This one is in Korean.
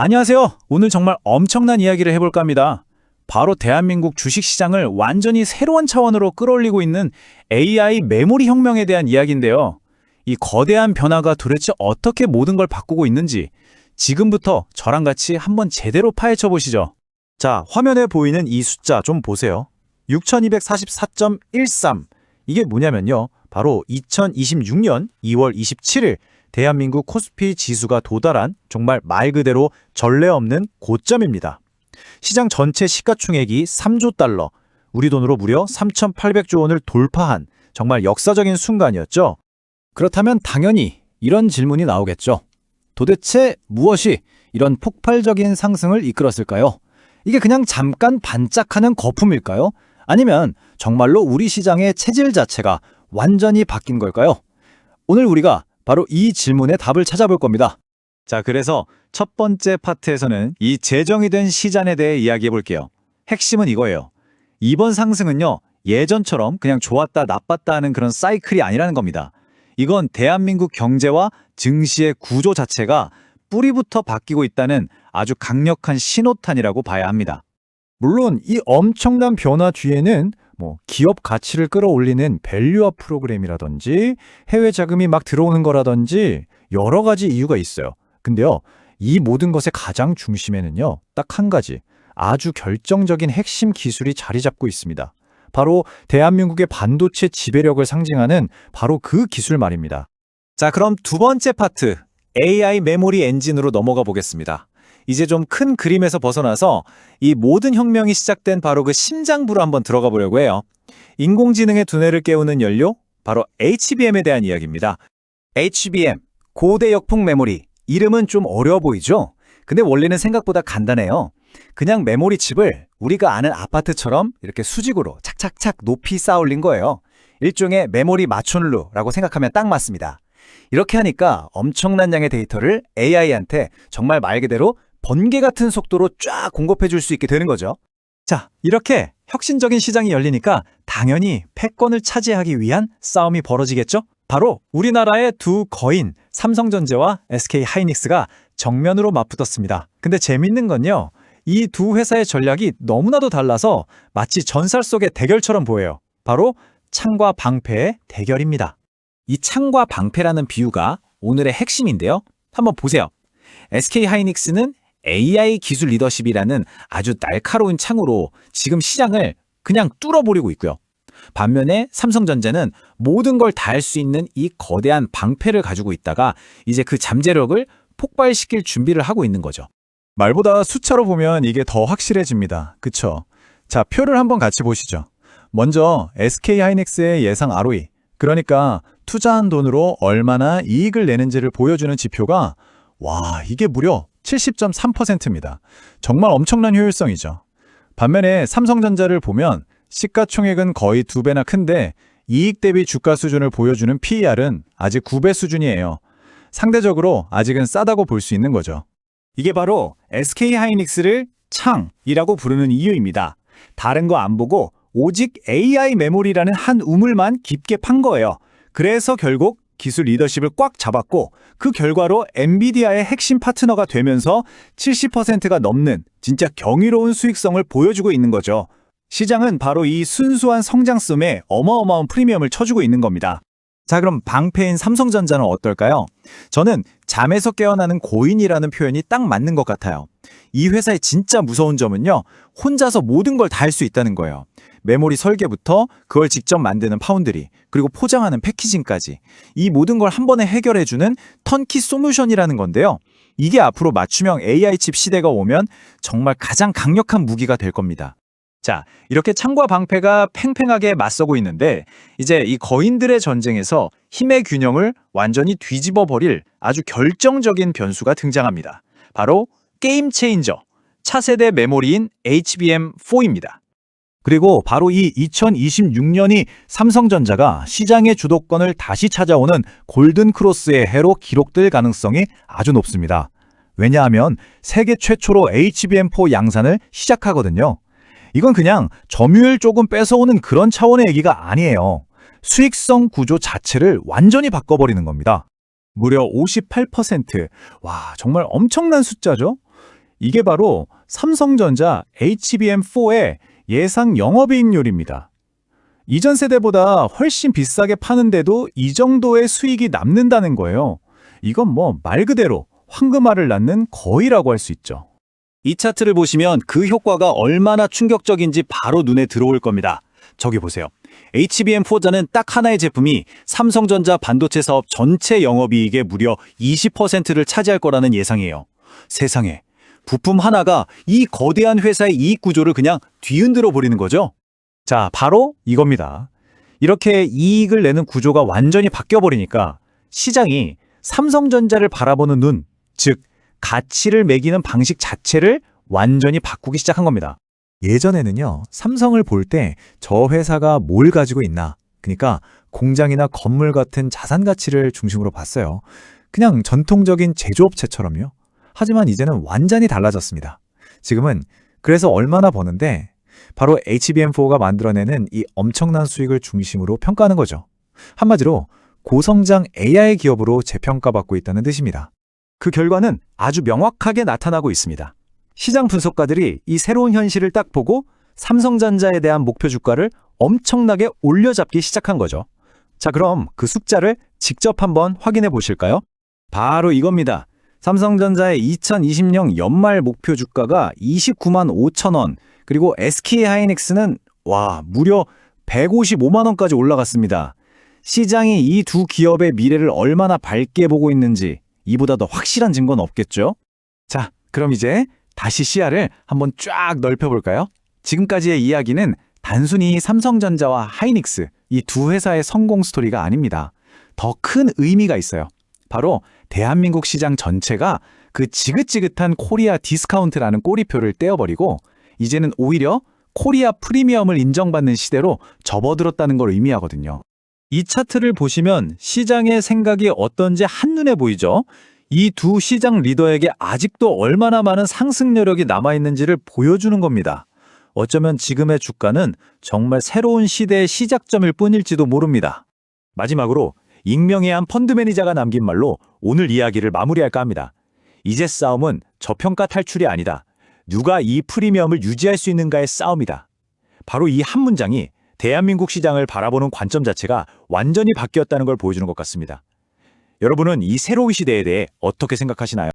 안녕하세요. 오늘 정말 엄청난 이야기를 해볼까 합니다. 바로 대한민국 주식시장을 완전히 새로운 차원으로 끌어올리고 있는 AI 메모리 혁명에 대한 이야기인데요. 이 거대한 변화가 도대체 어떻게 모든 걸 바꾸고 있는지 지금부터 저랑 같이 한번 제대로 파헤쳐 보시죠. 자, 화면에 보이는 이 숫자 좀 보세요. 6244.13. 이게 뭐냐면요. 바로 2026년 2월 27일 대한민국 코스피 지수가 도달한 정말 말 그대로 전례 없는 고점입니다. 시장 전체 시가총액이 3조 달러, 우리 돈으로 무려 3,800조 원을 돌파한 정말 역사적인 순간이었죠. 그렇다면 당연히 이런 질문이 나오겠죠. 도대체 무엇이 이런 폭발적인 상승을 이끌었을까요? 이게 그냥 잠깐 반짝하는 거품일까요? 아니면 정말로 우리 시장의 체질 자체가 완전히 바뀐 걸까요? 오늘 우리가 바로 이 질문에 답을 찾아볼 겁니다. 자, 그래서 첫 번째 파트에서는 이 재정이 된 시장에 대해 이야기해 볼게요. 핵심은 이거예요. 이번 상승은요, 예전처럼 그냥 좋았다 나빴다 하는 그런 사이클이 아니라는 겁니다. 이건 대한민국 경제와 증시의 구조 자체가 뿌리부터 바뀌고 있다는 아주 강력한 신호탄이라고 봐야 합니다. 물론 이 엄청난 변화 뒤에는 기업 가치를 끌어올리는 밸류업 프로그램이라든지 해외 자금이 막 들어오는 거라든지 여러 가지 이유가 있어요. 근데요, 이 모든 것의 가장 중심에는요, 딱 한 가지 아주 결정적인 핵심 기술이 자리 잡고 있습니다. 바로 대한민국의 반도체 지배력을 상징하는 바로 그 기술 말입니다. 자, 그럼 두 번째 파트, AI 메모리 엔진으로 넘어가 보겠습니다. 이제 좀 큰 그림에서 벗어나서 이 모든 혁명이 시작된 바로 그 심장부로 한번 들어가 보려고 해요. 인공지능의 두뇌를 깨우는 연료, 바로 HBM에 대한 이야기입니다. HBM, 고대역폭 메모리. 이름은 좀 어려워 보이죠? 근데 원리는 생각보다 간단해요. 그냥 메모리 칩을 우리가 아는 아파트처럼 이렇게 수직으로 착착착 높이 쌓아 올린 거예요. 일종의 메모리 마천루라고 생각하면 딱 맞습니다. 이렇게 하니까 엄청난 양의 데이터를 AI한테 정말 말 그대로 번개 같은 속도로 쫙 공급해 줄 수 있게 되는 거죠. 자, 이렇게 혁신적인 시장이 열리니까 당연히 패권을 차지하기 위한 싸움이 벌어지겠죠? 바로 우리나라의 두 거인 삼성전자와 SK하이닉스가 정면으로 맞붙었습니다. 근데 재밌는 건요, 이 두 회사의 전략이 너무나도 달라서 마치 전설 속의 대결처럼 보여요. 바로 창과 방패의 대결입니다. 이 창과 방패라는 비유가 오늘의 핵심인데요. 한번 보세요. SK하이닉스는 AI 기술 리더십이라는 아주 날카로운 창으로 지금 시장을 그냥 뚫어버리고 있고요. 반면에 삼성전자는 모든 걸 다 할 수 있는 이 거대한 방패를 가지고 있다가 이제 그 잠재력을 폭발시킬 준비를 하고 있는 거죠. 말보다 숫자로 보면 이게 더 확실해집니다. 그쵸? 자, 표를 한번 같이 보시죠. 먼저 SK하이닉스의 예상 ROE, 그러니까 투자한 돈으로 얼마나 이익을 내는지를 보여주는 지표가 이게 무려 70.3%입니다. 정말 엄청난 효율성이죠. 반면에 삼성전자를 보면 시가총액은 거의 2배나 큰데 이익 대비 주가 수준을 보여주는 PER은 아직 9배 수준이에요. 상대적으로 아직은 싸다고 볼 수 있는 거죠. 이게 바로 SK하이닉스를 창이라고 부르는 이유입니다. 다른 거 안 보고 오직 AI 메모리라는 한 우물만 깊게 판 거예요. 그래서 결국 기술 리더십을 꽉 잡았고 그 결과로 엔비디아의 핵심 파트너가 되면서 70%가 넘는 진짜 경이로운 수익성을 보여주고 있는 거죠. 시장은 바로 이 순수한 성장성에 어마어마한 프리미엄을 쳐주고 있는 겁니다. 자, 그럼 방패인 삼성전자는 어떨까요? 저는 잠에서 깨어나는 고인이라는 표현이 딱 맞는 것 같아요. 이 회사의 진짜 무서운 점은요, 혼자서 모든 걸 다 할 수 있다는 거예요. 메모리 설계부터 그걸 직접 만드는 파운드리, 그리고 포장하는 패키징까지 이 모든 걸 한 번에 해결해주는 턴키 솔루션이라는 건데요. 이게 앞으로 맞춤형 AI 칩 시대가 오면 정말 가장 강력한 무기가 될 겁니다. 자, 이렇게 창과 방패가 팽팽하게 맞서고 있는데 이제 이 거인들의 전쟁에서 힘의 균형을 완전히 뒤집어 버릴 아주 결정적인 변수가 등장합니다. 바로 게임 체인저, 차세대 메모리인 HBM4입니다. 그리고 바로 이 2026년이 삼성전자가 시장의 주도권을 다시 찾아오는 골든 크로스의 해로 기록될 가능성이 아주 높습니다. 왜냐하면 세계 최초로 HBM4 양산을 시작하거든요. 이건 그냥 점유율 조금 뺏어오는 그런 차원의 얘기가 아니에요. 수익성 구조 자체를 완전히 바꿔버리는 겁니다. 무려 58%. 와, 정말 엄청난 숫자죠? 이게 바로 삼성전자 HBM4의 예상 영업이익률입니다. 이전 세대보다 훨씬 비싸게 파는데도 이 정도의 수익이 남는다는 거예요. 이건 뭐 말 그대로 황금알을 낳는 거위라고 할 수 있죠. 이 차트를 보시면 그 효과가 얼마나 충격적인지 바로 눈에 들어올 겁니다. 저기 보세요. HBM4자는 딱 하나의 제품이 삼성전자 반도체 사업 전체 영업이익의 무려 20%를 차지할 거라는 예상이에요. 세상에, 부품 하나가 이 거대한 회사의 이익 구조를 그냥 뒤흔들어 버리는 거죠? 자, 바로 이겁니다. 이렇게 이익을 내는 구조가 완전히 바뀌어버리니까 시장이 삼성전자를 바라보는 눈, 즉 가치를 매기는 방식 자체를 완전히 바꾸기 시작한 겁니다. 예전에는요, 삼성을 볼 때 저 회사가 뭘 가지고 있나, 그러니까 공장이나 건물 같은 자산 가치를 중심으로 봤어요. 그냥 전통적인 제조업체처럼요. 하지만 이제는 완전히 달라졌습니다. 지금은 그래서 얼마나 버는데 바로 HBM4가 만들어내는 이 엄청난 수익을 중심으로 평가하는 거죠. 한마디로 고성장 AI 기업으로 재평가받고 있다는 뜻입니다. 그 결과는 아주 명확하게 나타나고 있습니다. 시장 분석가들이 이 새로운 현실을 딱 보고 삼성전자에 대한 목표 주가를 엄청나게 올려잡기 시작한 거죠. 자, 그럼 그 숫자를 직접 한번 확인해 보실까요? 바로 이겁니다. 삼성전자의 2020년 연말 목표 주가가 29만 5천 원, 그리고 SK하이닉스는 무려 155만 원까지 올라갔습니다. 시장이 이 두 기업의 미래를 얼마나 밝게 보고 있는지 이보다 더 확실한 증거는 없겠죠? 자, 그럼 이제 다시 시야를 한번 쫙 넓혀볼까요? 지금까지의 이야기는 단순히 삼성전자와 하이닉스, 이 두 회사의 성공 스토리가 아닙니다. 더 큰 의미가 있어요. 바로 대한민국 시장 전체가 그 지긋지긋한 코리아 디스카운트라는 꼬리표를 떼어버리고 이제는 오히려 코리아 프리미엄을 인정받는 시대로 접어들었다는 걸 의미하거든요. 이 차트를 보시면 시장의 생각이 어떤지 한눈에 보이죠? 이 두 시장 리더에게 아직도 얼마나 많은 상승 여력이 남아있는지를 보여주는 겁니다. 어쩌면 지금의 주가는 정말 새로운 시대의 시작점일 뿐일지도 모릅니다. 마지막으로 익명의 한 펀드 매니저가 남긴 말로 오늘 이야기를 마무리할까 합니다. 이제 싸움은 저평가 탈출이 아니다. 누가 이 프리미엄을 유지할 수 있는가의 싸움이다. 바로 이 한 문장이 대한민국 시장을 바라보는 관점 자체가 완전히 바뀌었다는 걸 보여주는 것 같습니다. 여러분은 이 새로운 시대에 대해 어떻게 생각하시나요?